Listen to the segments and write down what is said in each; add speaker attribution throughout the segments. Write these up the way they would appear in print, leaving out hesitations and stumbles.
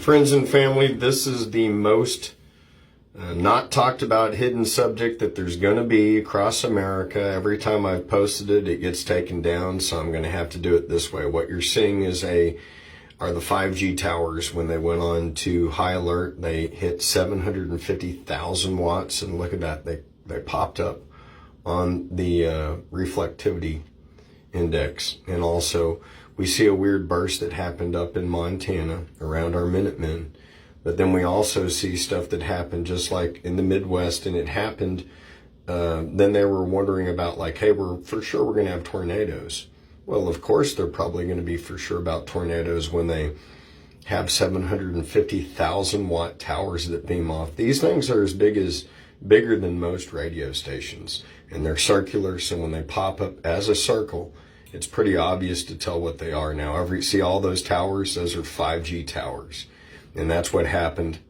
Speaker 1: Friends and family, this is the most not talked about hidden subject that there's going to be across America. Every time I've posted it, it gets taken down, so I'm going to have to do it this way. What you're seeing are the 5G towers. When they went on to high alert, they hit 750,000 watts, and look at that, they popped up on the reflectivity index. And also, we see a weird burst that happened up in Montana around our Minutemen. But then we also see stuff that happened just like in the Midwest, and it happened. Then they were wondering about, like, hey, we're going to have tornadoes. Well, of course, they're probably going to be for sure about tornadoes when they have 750,000 watt towers that beam off. These things are bigger than most radio stations, and they're circular. So when they pop up as a circle, it's pretty obvious to tell what they are. Now, see all those towers? Those are 5G towers. And that's what happened.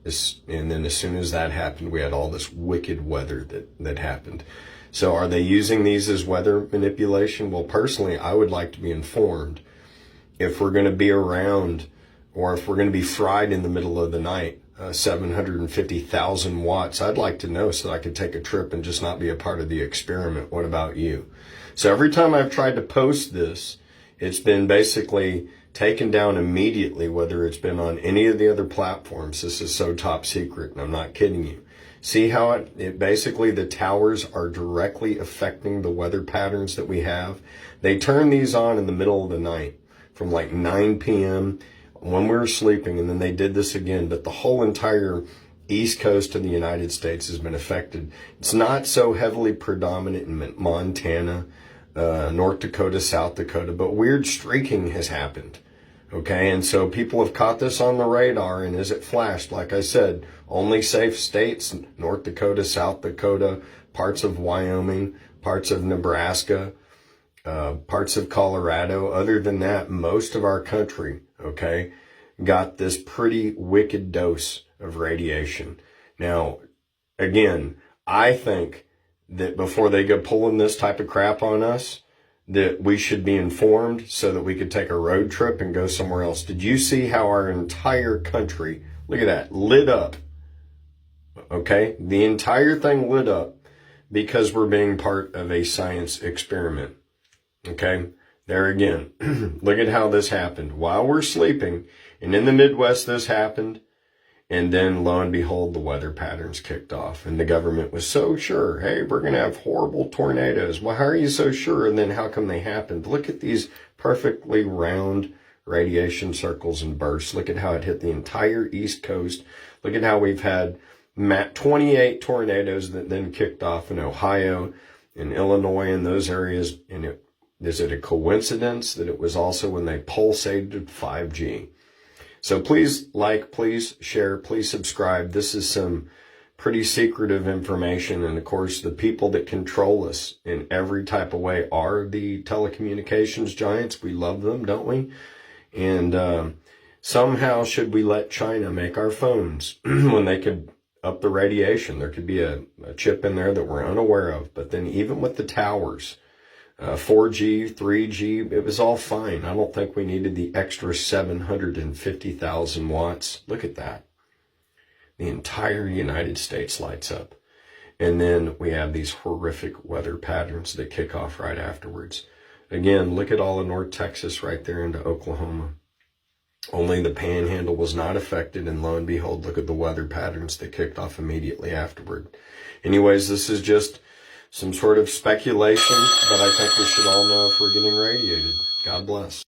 Speaker 1: And then as soon as that happened, we had all this wicked weather that happened. So are they using these as weather manipulation? Well, personally, I would like to be informed if we're going to be around, or if we're going to be fried in the middle of the night, 750,000 watts. I'd like to know so I could take a trip and just not be a part of the experiment. What about you? So every time I've tried to post this, it's been basically taken down immediately, whether it's been on any of the other platforms. This is so top secret, and I'm not kidding you. See how it basically, the towers are directly affecting the weather patterns that we have. They turn these on in the middle of the night from like 9 p.m. when we were sleeping, and then they did this again. But the whole entire East Coast of the United States has been affected. It's not so heavily predominant in Montana, North Dakota, South Dakota, but weird streaking has happened. Okay, and so people have caught this on the radar, and as it flashed, like I said, only safe states, North Dakota, South Dakota, parts of Wyoming, parts of Nebraska, parts of Colorado. Other than that, most of our country, okay, got this pretty wicked dose of radiation. Now, again, I think that before they go pulling this type of crap on us, that we should be informed so that we could take a road trip and go somewhere else. Did you see how our entire country, look at that, lit up? Okay, the entire thing lit up because we're being part of a science experiment. Okay, there again, look at how this happened while we're sleeping. And in the Midwest, this happened. And then, lo and behold, the weather patterns kicked off. And the government was so sure, hey, we're going to have horrible tornadoes. Well, how are you so sure? And then how come they happened? Look at these perfectly round radiation circles and bursts. Look at how it hit the entire East Coast. Look at how we've had 28 tornadoes that then kicked off in Ohio and Illinois and those areas. And is it a coincidence that it was also when they pulsated 5G? So please like, please share, please subscribe. This is some pretty secretive information. And of course, the people that control us in every type of way are the telecommunications giants. We love them, don't we? And somehow should we let China make our phones when they could up the radiation? There could be a chip in there that we're unaware of. But then even with the towers, 4G, 3G, it was all fine. I don't think we needed the extra 750,000 watts. Look at that. The entire United States lights up. And then we have these horrific weather patterns that kick off right afterwards. Again, look at all of North Texas right there into Oklahoma. Only the Panhandle was not affected, and lo and behold, look at the weather patterns that kicked off immediately afterward. Anyways, this is just some sort of speculation, but I think we should all know if we're getting radiated. God bless.